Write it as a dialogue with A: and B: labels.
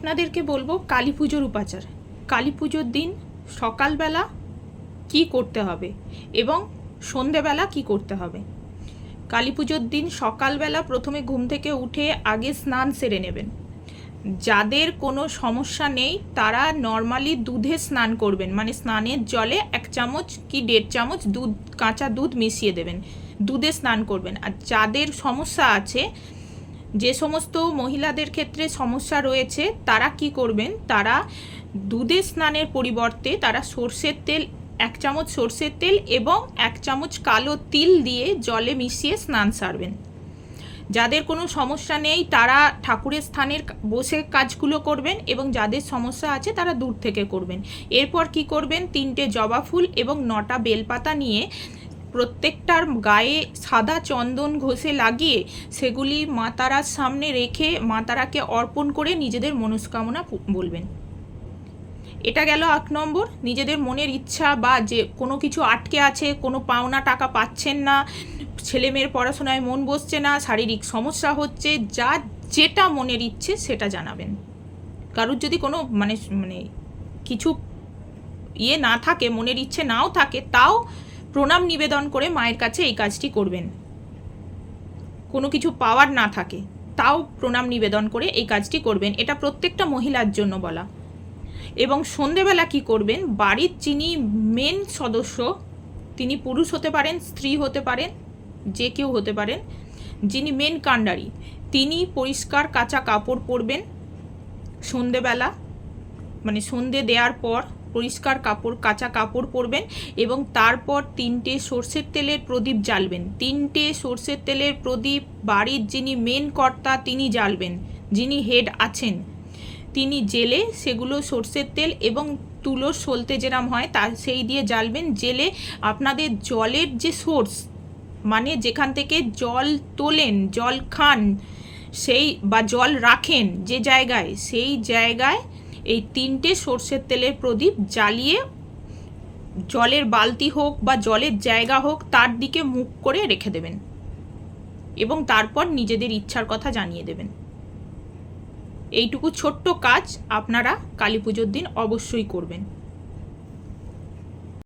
A: আপনাদেরকে বলবো কালী পুজোর উপাচার। কালী পুজোর দিন সকালবেলা কি করতে হবে এবং সন্ধেবেলা কি করতে হবে। কালী পুজোর দিন সকালবেলা প্রথমে ঘুম থেকে উঠে আগে স্নান সেরে নেবেন। যাদের কোনো সমস্যা নেই তারা নর্মালি দুধে স্নান করবেন, মানে স্নানের জলে 1 চামচ কি 1.5 চামচ দুধ, কাঁচা দুধ মিশিয়ে দেবেন, দুধে স্নান করবেন। আর যাদের সমস্যা আছে, যে সমস্ত মহিলাদের ক্ষেত্রে সমস্যা রয়েছে, তারা কি করবেন, তারা দুধে স্নানের পরিবর্তে তারা সর্ষের তেল, 1 চামচ সর্ষের তেল এবং 1 চামচ কালো তিল দিয়ে জলে মিশিয়ে স্নান সারবেন। যাদের কোনো সমস্যা নেই তারা ঠাকুরের স্থানের বসে কাজগুলো করবেন এবং যাদের সমস্যা আছে তারা দূর থেকে করবেন। এরপর কি করবেন, 3টে জবা ফুল এবং 9টা বেলপাতা নিয়ে প্রত্যেকটার গায়ে সাদা চন্দন ঘষে লাগিয়ে সেগুলি মাতারার সামনে রেখে মাতারাকে অর্পণ করে নিজেদের মনস্কামনা বলবেন। এটা গেল 1 নম্বর। নিজেদের মনের ইচ্ছা বা যে কোনো কিছু আটকে আছে, কোনো পাওনা টাকা পাচ্ছেন না, ছেলেমেয়ের পড়াশোনায় মন বসছে না, শারীরিক সমস্যা হচ্ছে, যেটা মনের ইচ্ছে সেটা জানাবেন। কারোর যদি কোনো মানে কিছু না থাকে, মনের ইচ্ছে নাও থাকে, তাও প্রণাম নিবেদন করে মায়ের কাছে এই কাজটি করবেন। কোনো কিছু পাওয়ার না থাকে তাও প্রণাম নিবেদন করে এই কাজটি করবেন। এটা প্রত্যেকটা মহিলার জন্য বলা। এবং সন্ধেবেলা কি করবেন, বাড়ির যিনি মেন সদস্য, তিনি পুরুষ হতে পারেন, স্ত্রী হতে পারেন, যে কেউ হতে পারেন, যিনি মেন কাণ্ডারি, তিনি পরিষ্কার কাঁচা কাপড় পরবেন সন্ধেবেলা, মানে সন্ধে দেওয়ার পর পরিষ্কার কাঁচা কাপড় পরবেন এবং তারপর 3টে সর্ষের তেলের প্রদীপ জ্বালবেন। 3টে সর্ষের তেলের প্রদীপ বাড়ির যিনি মেন কর্তা তিনি জ্বালবেন, যিনি হেড আছেন তিনি জেলে সেগুলো সর্ষের তেল এবং তুলোর সলতে যেরম হয় তার সেই দিয়ে জ্বালবেন। জেলে আপনাদের জলের যে সোর্স, মানে যেখান থেকে জল তোলেন, জল খান, সেই বা জল রাখেন যে জায়গায়, সেই জায়গায় এই 3টে সর্ষের তেলের প্রদীপ জ্বালিয়ে জলের বালতি হোক বা জলের জায়গা হোক তার দিকে মুখ করে রেখে দেবেন এবং তারপর নিজেদের ইচ্ছার কথা জানিয়ে দেবেন। এইটুকু ছোট্ট কাজ আপনারা কালী পুজোর দিন অবশ্যই করবেন।